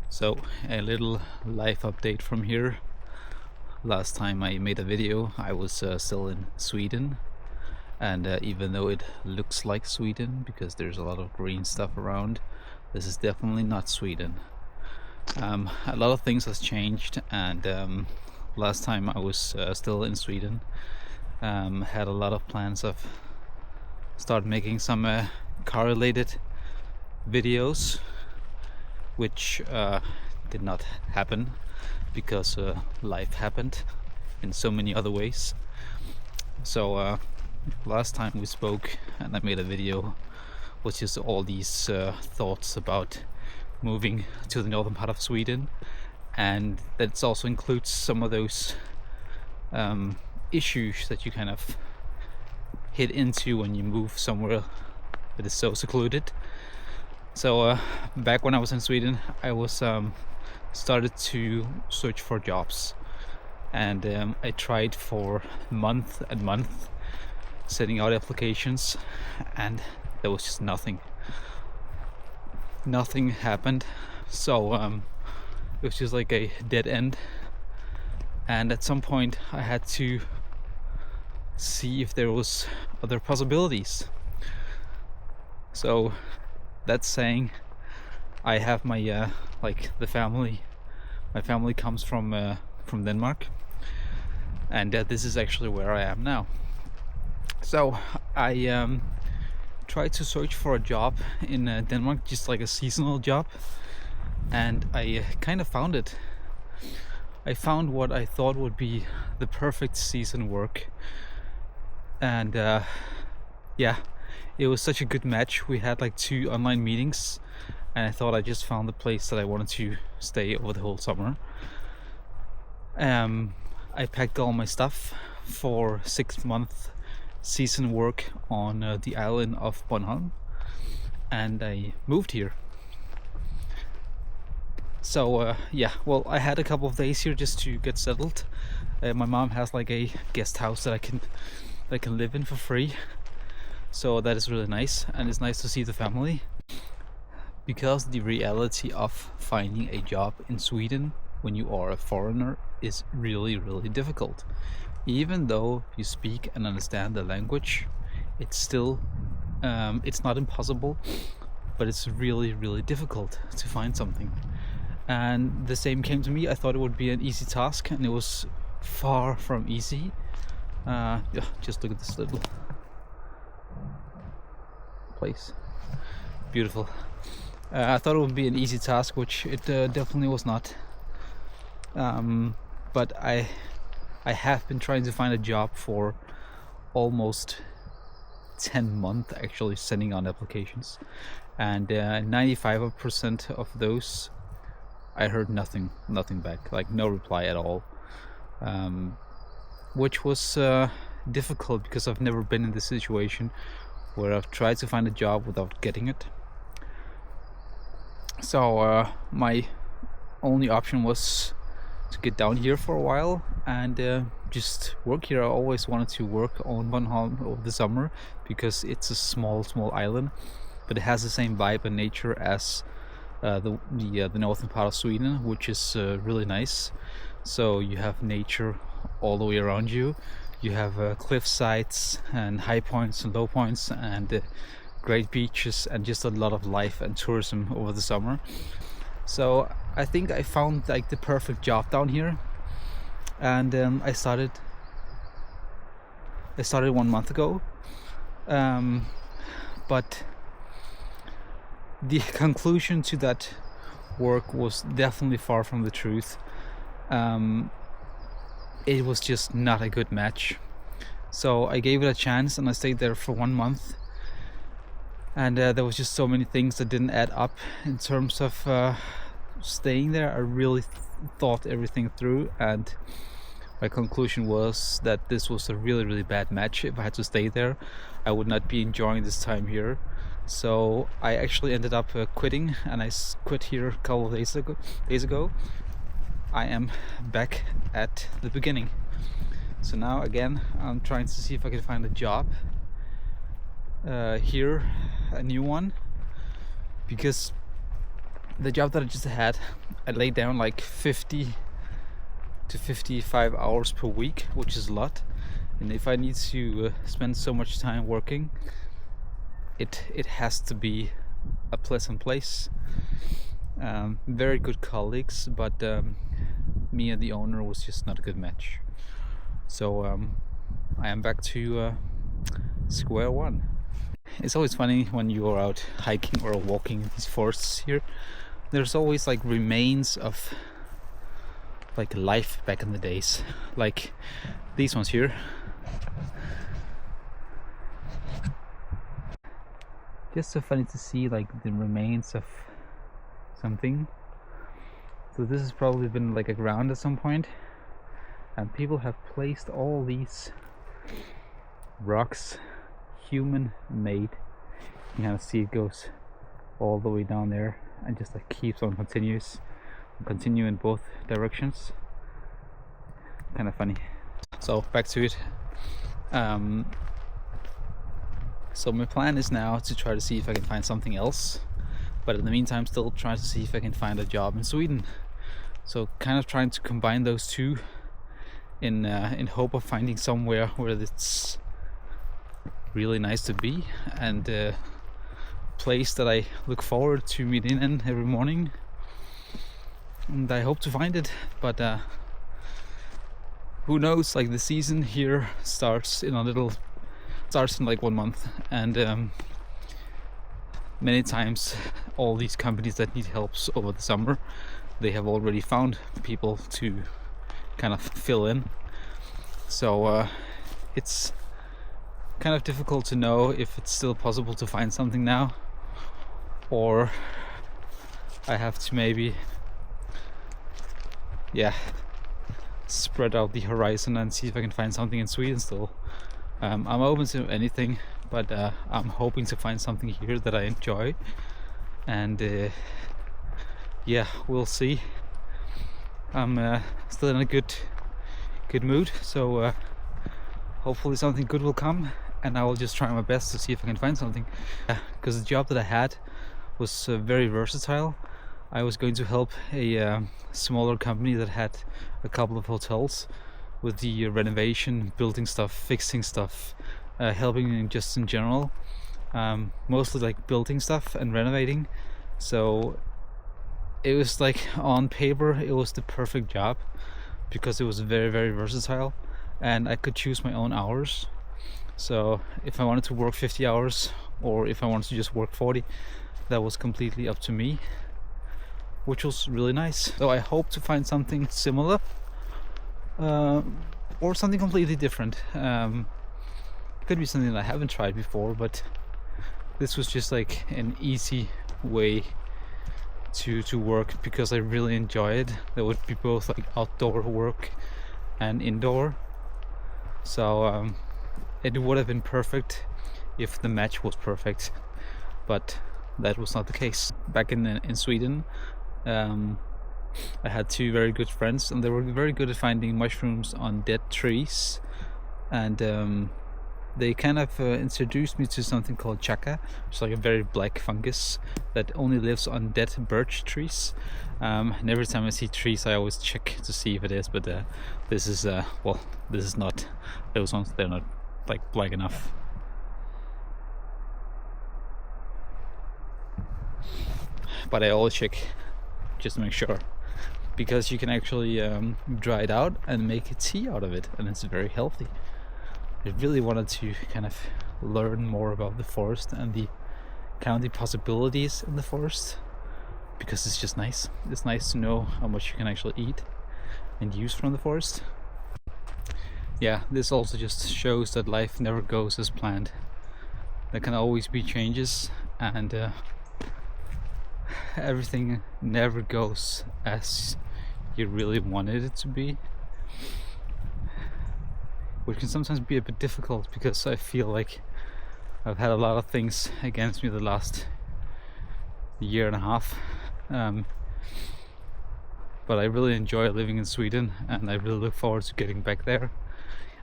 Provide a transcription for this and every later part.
So, a little life update from here. Last time I made a video, I was still in Sweden, and even though it looks like Sweden because there's a lot of green stuff around, this is definitely not Sweden. A lot of things has changed, and last time I was still in Sweden, had a lot of plans of start making some car-related videos, which did not happen because life happened in so many other ways. So last time we spoke and I made a video was just all these thoughts about moving to the northern part of Sweden, and that also includes some of those issues that you kind of hit into when you move somewhere that is so secluded. So back when I was in Sweden, I was started to search for jobs, and I tried for month and month sending out applications, and there was just nothing happened. So it was just like a dead end, and at some point I had to see if there was other possibilities. So that's saying I have my like the family. My family comes from Denmark, and this is actually where I am now. So I tried to search for a job in Denmark, just like a seasonal job, and I kind of found it. I found what I thought would be the perfect season work, and yeah, it was such a good match. We had like 2 online meetings, and I thought I just found the place that I wanted to stay over the whole summer. I packed all my stuff for 6-month season work on the island of Bornholm, and I moved here. So yeah, well, I had a couple of days here just to get settled. My mom has like a guest house that I can live in for free, so that is really nice, and it's nice to see the family, because the reality of finding a job in Sweden when you are a foreigner is really difficult. Even though you speak and understand the language, it's still it's not impossible, but it's really difficult to find something. And the same came to me. I thought it would be an easy task, and it was far from easy. Yeah, just look at this little place. Beautiful. I thought it would be an easy task, which it definitely was not. But I have been trying to find a job for almost 10 months, actually, sending out applications, and 95% of those I heard nothing back, like no reply at all, which was difficult because I've never been in this situation where I've tried to find a job without getting it. So my only option was to get down here for a while and just work here. I always wanted to work on Bornholm over the summer because it's a small island, but it has the same vibe and nature as the northern part of Sweden, which is really nice. So you have nature all the way around you. You have cliff sides and high points and low points, and great beaches, and just a lot of life and tourism over the summer. So I think I found like the perfect job down here, and I started 1 month ago, but the conclusion to that work was definitely far from the truth. It was just not a good match. So I gave it a chance, and I stayed there for 1 month, and there was just so many things that didn't add up in terms of staying there. I really thought everything through, and my conclusion was that this was a really bad match. If I had to stay there, I would not be enjoying this time here. So I actually ended up quitting, and I quit here a couple of days ago. I am back at the beginning. So now again, I'm trying to see if I can find a job here, a new one, because the job that I just had, I laid down like 50 to 55 hours per week, which is a lot. And if I need to spend so much time working, it has to be a pleasant place. Very good colleagues, but me and the owner was just not a good match. So I am back to square one. It's always funny when you are out hiking or walking in these forests here. There's always like remains of like life back in the days, like these ones here. Just so funny to see like the remains of something. So this has probably been like a ground at some point, and people have placed all these rocks, human made. You can see it goes all the way down there and just like keeps on continue in both directions. Kind of funny. So back to it. So my plan is now to try to see if I can find something else, but in the meantime still trying to see if I can find a job in Sweden. So kind of trying to combine those two in hope of finding somewhere where it's really nice to be, and a place that I look forward to meeting in every morning. And I hope to find it, but who knows? Like the season here starts in like 1 month, and many times all these companies that need helps over the summer, they have already found people to kind of fill in. So it's kind of difficult to know if it's still possible to find something now, or I have to maybe spread out the horizon and see if I can find something in Sweden still. I'm open to anything, but I'm hoping to find something here that I enjoy, and we'll see. I'm still in a good mood, so hopefully something good will come, and I will just try my best to see if I can find something, because the job that I had was very versatile. I was going to help a smaller company that had a couple of hotels with the renovation, building stuff, fixing stuff, helping just in general, mostly like building stuff and renovating. So it was like, on paper it was the perfect job because it was very, very versatile, and I could choose my own hours. So if I wanted to work 50 hours or if I wanted to just work 40, that was completely up to me, which was really nice. So I hope to find something similar, or something completely different. Could be something that I haven't tried before, but this was just like an easy way to work because I really enjoy it. There would be both like outdoor work and indoor. So it would have been perfect if the match was perfect, but that was not the case. Back in Sweden, I had two very good friends, and they were very good at finding mushrooms on dead trees, and they kind of introduced me to something called chaka, which is like a very black fungus that only lives on dead birch trees. And every time I see trees, I always check to see if it is, but this is this is not those ones. They're not like black enough. But I always check just to make sure, because you can actually dry it out and make a tea out of it, and it's very healthy. I really wanted to kind of learn more about the forest and the kind of the possibilities in the forest, because it's just nice. It's nice to know how much you can actually eat and use from the forest. Yeah, this also just shows that life never goes as planned. There can always be changes, and everything never goes as you really wanted it to be, which can sometimes be a bit difficult because I feel like I've had a lot of things against me the last year and a half, but I really enjoy living in Sweden, and I really look forward to getting back there.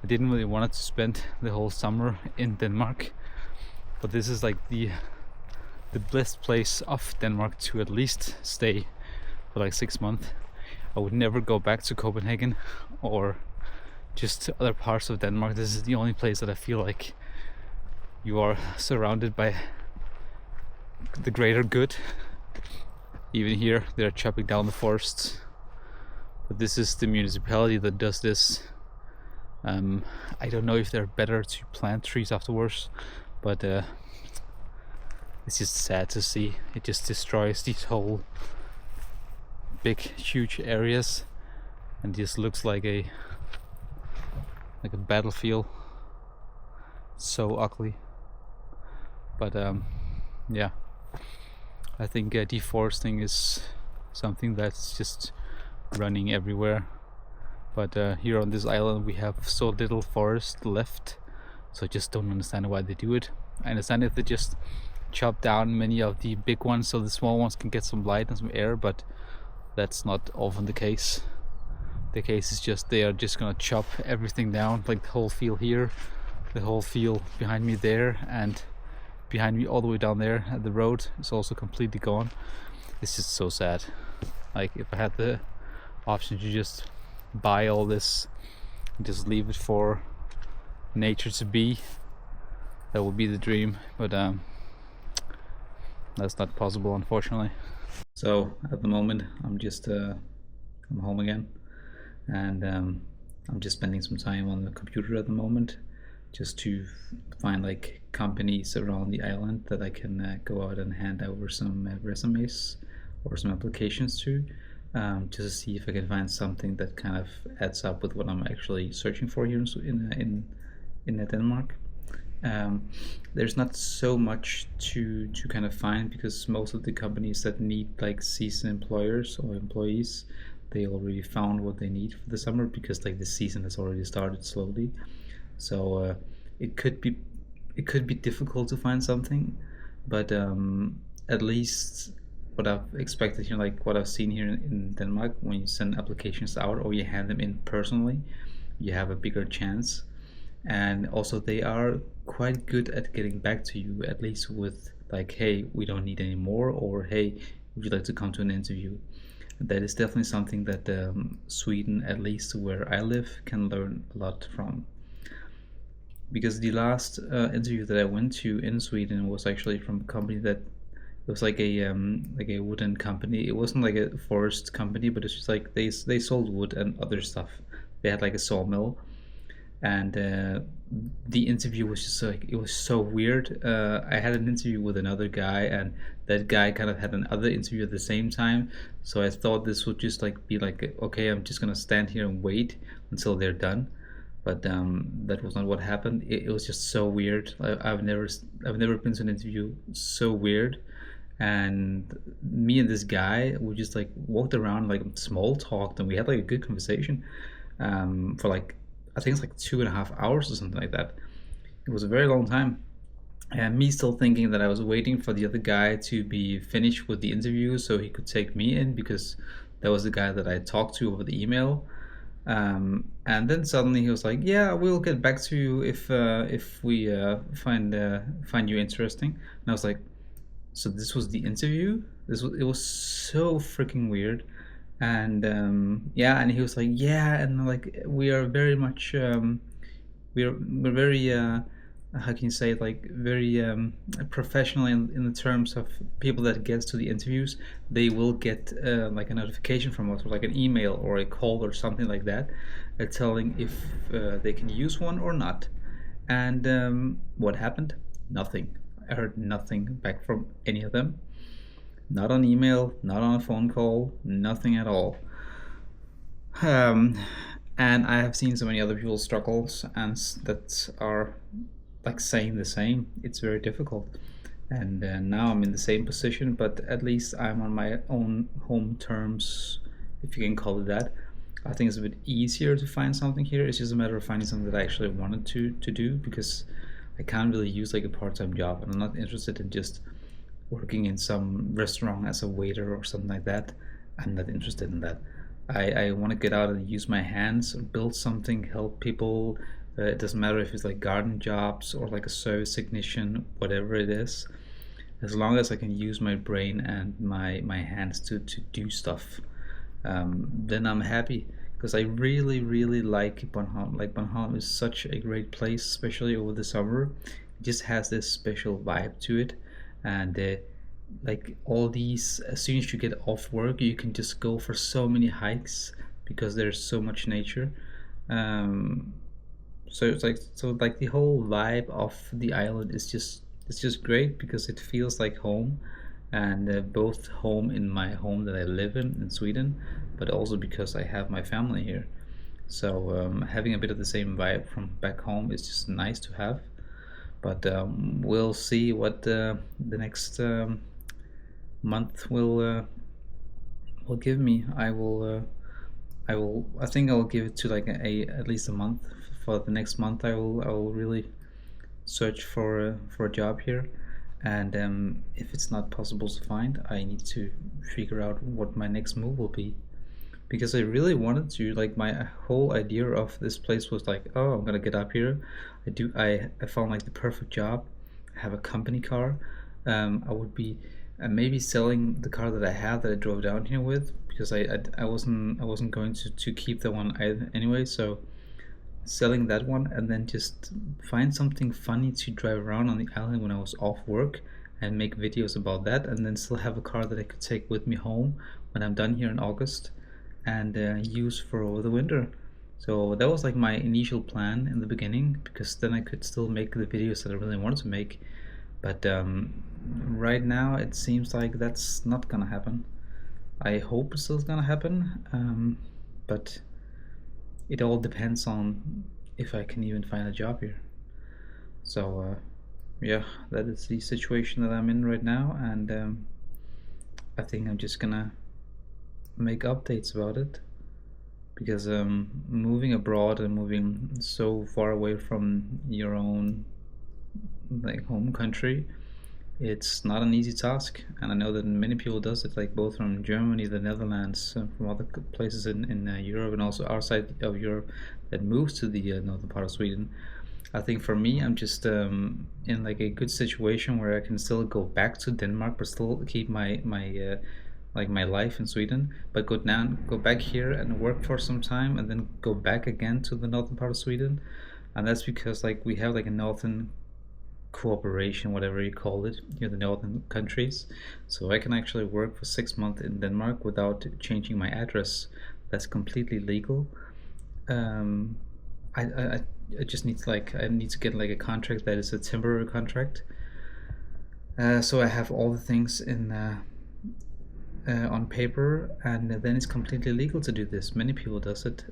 I didn't really want to spend the whole summer in Denmark, but this is like the the best place of Denmark to at least stay for like 6 months. I would never go back to Copenhagen or just to other parts of Denmark. This is the only place that I feel like you are surrounded by the greater good. Even here they're chopping down the forests, but this is the municipality that does this. I don't know if they're better to plant trees afterwards, but it's just sad to see. It just destroys these whole big huge areas and just looks like a battlefield. So ugly. But yeah, I think deforesting is something that's just running everywhere. But here on this island we have so little forest left, so I just don't understand why they do it. I understand if they just chop down many of the big ones so the small ones can get some light and some air, but that's not often the case. The case is just they are just gonna chop everything down, like the whole field here, the whole field behind me there, and behind me all the way down there at the road is also completely gone. It's just so sad. Like, if I had the option to just buy all this and just leave it for nature to be, that would be the dream, but that's not possible, unfortunately. So at the moment I'm just I'm home again, and I'm just spending some time on the computer at the moment, just to find like companies around the island that I can go out and hand over some resumes or some applications to, just to see if I can find something that kind of adds up with what I'm actually searching for here in Denmark. There's not so much to kind of find, because most of the companies that need like seasoned employers or employees, they already found what they need for the summer, because like the season has already started slowly. So it could be difficult to find something, but at least what I've expected here, like what I've seen here in Denmark, when you send applications out or you hand them in personally, you have a bigger chance. And also they are quite good at getting back to you, at least with like, hey, we don't need any more, or hey, would you like to come to an interview? That is definitely something that Sweden, at least where I live, can learn a lot from. Because the last interview that I went to in Sweden was actually from a company that, it was like a wooden company. It wasn't like a forest company, but it's just like they sold wood and other stuff. They had like a sawmill, and the interview was just like, it was so weird. I had an interview with another guy, and that guy kind of had another interview at the same time. So I thought this would just like be like, okay, I'm just gonna stand here and wait until they're done. But that was not what happened. It was just so weird. I've never been to an interview so weird. And me and this guy, we just like walked around, like small talked, and we had like a good conversation for like, I think it's like 2.5 hours or something like that. It was a very long time. And me still thinking that I was waiting for the other guy to be finished with the interview so he could take me in, because that was the guy that I talked to over the email. And then suddenly he was like, "Yeah, we'll get back to you if we find you interesting." And I was like, "So this was the interview?" It was so freaking weird. And yeah, and he was like, "Yeah," and like, we are very much we're very how can you say it, like very professional in the terms of people that gets to the interviews. They will get like a notification from us, or like an email or a call or something like that, telling if they can use one or not. And what happened? Nothing. I heard nothing back from any of them. Not on email, not on a phone call, nothing at all. And I have seen so many other people's struggles, and that are like saying the same. It's very difficult. And now I'm in the same position, but at least I'm on my own home terms, if you can call it that. I think it's a bit easier to find something here. It's just a matter of finding something that I actually wanted to do, because I can't really use like a part-time job, and I'm not interested in just working in some restaurant as a waiter or something like that. I'm not interested in that. I want to get out and use my hands, build something, help people. It doesn't matter if it's like garden jobs or like a service technician, whatever it is. as long as I can use my brain and my hands to do stuff, then I'm happy. Because I really like Bornholm. Like, Bornholm is such a great place, especially over the summer. It just has this special vibe to it, and like all these, as soon as you get off work, you can just go for so many hikes because there's so much nature. Um, so the whole vibe of the island is just, it's just great because it feels like home, and both home in my home that I live in Sweden, but also because I have my family here. So having a bit of the same vibe from back home is just nice to have. But we'll see what the next month will give me. I think I'll give it to like a at least a month. For the next month, I will really search for a job here, and if it's not possible to find, I need to figure out what my next move will be. Because I really wanted to, like, my whole idea of this place was like, oh, I'm gonna get up here. I found like the perfect job. I have a company car. I would be maybe selling the car that I have that I drove down here with, because I wasn't going to keep the one anyway. So selling that one, and then just find something funny to drive around on the island when I was off work, and make videos about that, and then still have a car that I could take with me home when I'm done here in August, and use for over the winter. So that was like my initial plan in the beginning, because then I could still make the videos that I really wanted to make. But right now it seems like that's not gonna happen. I hope it's still gonna happen, but it all depends on if I can even find a job here. So yeah, that is the situation that I'm in right now, and I think I'm just gonna make updates about it, because moving abroad and moving so far away from your own like home country, it's not an easy task. And I know that many people does it, like both from Germany, the Netherlands, from other places in Europe, and also outside of Europe, that moves to the northern part of Sweden. I think for me, I'm just in like a good situation where I can still go back to Denmark, but still keep my like my life in Sweden, but go back here and work for some time, and then go back again to the northern part of Sweden. And that's because like we have like a northern cooperation, whatever you call it, the northern countries. So I can actually work for 6 months in Denmark without changing my address. That's completely legal. Um, I just need to I need to get like a contract that is a temporary contract. So I have all the things in on paper, and then it's completely legal to do this. Many people does it.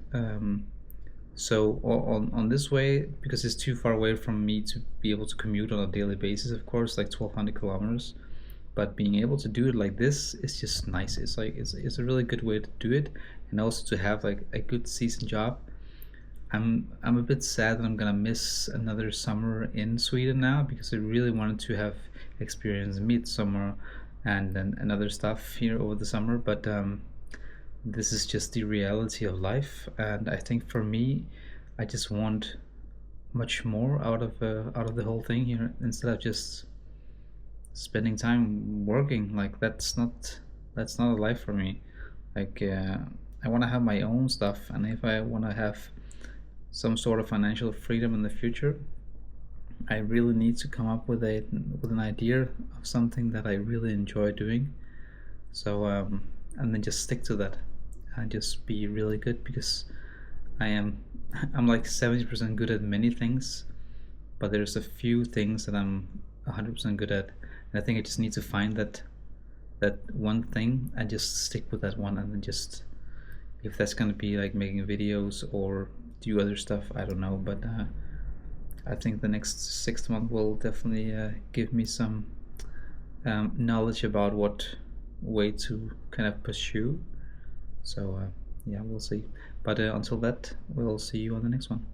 So on this way, because it's too far away from me to be able to commute on a daily basis, of course, like 1,200 kilometers. But being able to do it like this is just nice. It's like it's a really good way to do it, and also to have like a good season job. I'm a bit sad that I'm gonna miss another summer in Sweden now, because I really wanted to have experience midsummer and other stuff here over the summer. But this is just the reality of life, and I think for me, I just want much more out of the whole thing here, instead of just spending time working. Like that's not a life for me. Like I want to have my own stuff, and if I want to have some sort of financial freedom in the future, I really need to come up with an idea of something that I really enjoy doing. So and then just stick to that, and just be really good, because I'm like 70% good at many things, but there's a few things that I'm 100% good at, and I think I just need to find that one thing and just stick with that one, and then just, if that's gonna be like making videos or do other stuff, I don't know. But I think the next 6 months will definitely give me some knowledge about what way to kind of pursue. So yeah, we'll see. But until that, we'll see you on the next one.